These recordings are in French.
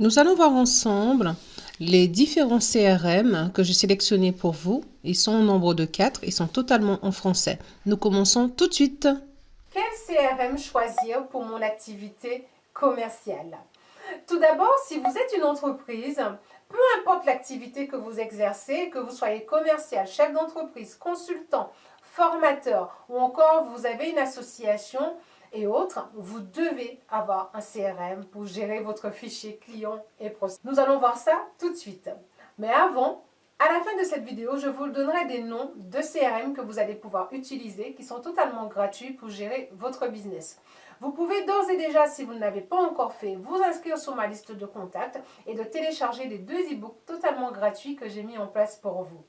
Nous allons voir ensemble les différents CRM que j'ai sélectionnés pour vous. Ils sont au nombre de 4, ils sont totalement en français. Nous commençons tout de suite. Quel CRM choisir pour mon activité commerciale? Tout d'abord, si vous êtes une entreprise, peu importe l'activité que vous exercez, que vous soyez commercial, chef d'entreprise, consultant, formateur ou encore vous avez une association et autres, vous devez avoir un CRM pour gérer votre fichier client et prospect. Nous allons voir ça tout de suite. Mais avant, à la fin de cette vidéo, je vous donnerai des noms de CRM que vous allez pouvoir utiliser qui sont totalement gratuits pour gérer votre business. Vous pouvez d'ores et déjà, si vous ne l'avez pas encore fait, vous inscrire sur ma liste de contacts et de télécharger les 2 e-books totalement gratuits que j'ai mis en place pour vous,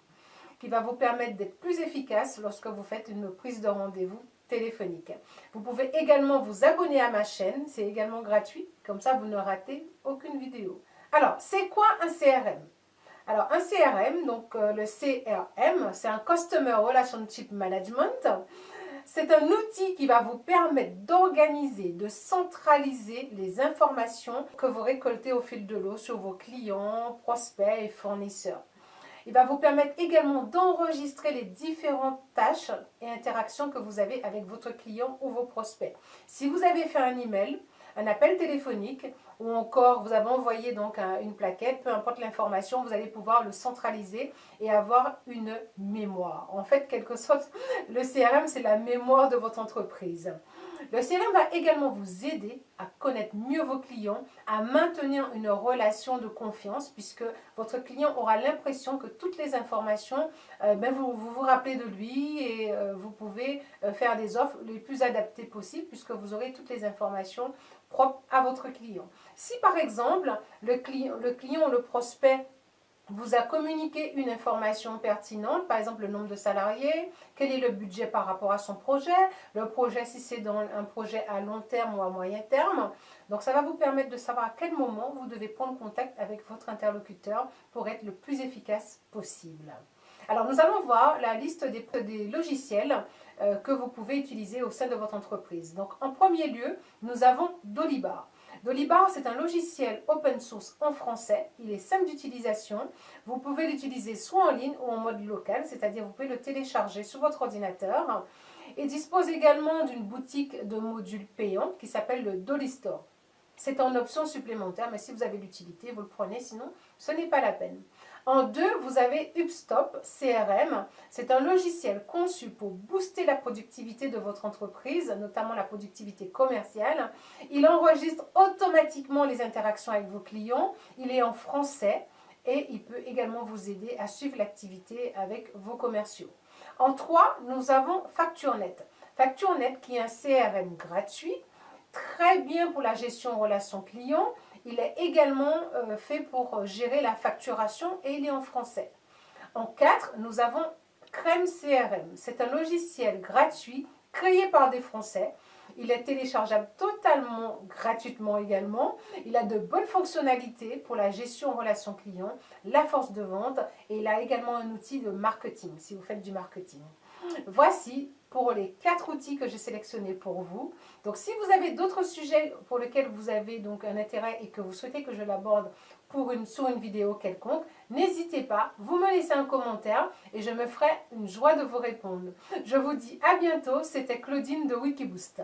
qui va vous permettre d'être plus efficace lorsque vous faites une prise de rendez-vous téléphonique. Vous pouvez également vous abonner à ma chaîne, c'est également gratuit, comme ça vous ne ratez aucune vidéo. Alors, c'est quoi un CRM? Alors, un CRM, donc le CRM, c'est un Customer Relationship Management. C'est un outil qui va vous permettre d'organiser, de centraliser les informations que vous récoltez au fil de l'eau sur vos clients, prospects et fournisseurs. Il va vous permettre également d'enregistrer les différentes tâches et interactions que vous avez avec votre client ou vos prospects. Si vous avez fait un email, un appel téléphonique ou encore vous avez envoyé donc une plaquette, peu importe l'information, vous allez pouvoir le centraliser et avoir une mémoire. En fait, quelque sorte, le CRM, c'est la mémoire de votre entreprise. Le CRM va également vous aider à connaître mieux vos clients, à maintenir une relation de confiance puisque votre client aura l'impression que toutes les informations, vous rappelez de lui et vous pouvez faire des offres les plus adaptées possibles puisque vous aurez toutes les informations propres à votre client. Si par exemple le client ou le prospect vous a communiqué une information pertinente, par exemple le nombre de salariés, quel est le budget par rapport à son projet, le projet si c'est dans un projet à long terme ou à moyen terme. Donc ça va vous permettre de savoir à quel moment vous devez prendre contact avec votre interlocuteur pour être le plus efficace possible. Alors nous allons voir la liste des logiciels que vous pouvez utiliser au sein de votre entreprise. Donc en premier lieu, nous avons Dolibar. Dolibar, c'est un logiciel open source en français. Il est simple d'utilisation. Vous pouvez l'utiliser soit en ligne ou en mode local, c'est-à-dire vous pouvez le télécharger sur votre ordinateur. Il dispose également d'une boutique de modules payants qui s'appelle le Dolistore. C'est en option supplémentaire, mais si vous avez l'utilité, vous le prenez, sinon ce n'est pas la peine. En deux, vous avez HubSpot CRM. C'est un logiciel conçu pour booster la productivité de votre entreprise, notamment la productivité commerciale. Il enregistre automatiquement les interactions avec vos clients. Il est en français et il peut également vous aider à suivre l'activité avec vos commerciaux. En trois, nous avons FactureNet. FactureNet qui est un CRM gratuit, très bien pour la gestion relation client. Il est également fait pour gérer la facturation et il est en français. En 4, nous avons Crème CRM. C'est un logiciel gratuit créé par des Français. Il est téléchargeable totalement gratuitement également. Il a de bonnes fonctionnalités pour la gestion relation client, la force de vente et il a également un outil de marketing si vous faites du marketing. Voici pour les 4 outils que j'ai sélectionnés pour vous. Donc si vous avez d'autres sujets pour lesquels vous avez donc un intérêt et que vous souhaitez que je l'aborde sur une vidéo quelconque, n'hésitez pas, vous me laissez un commentaire et je me ferai une joie de vous répondre. Je vous dis à bientôt, c'était Claudine de Wikiboost.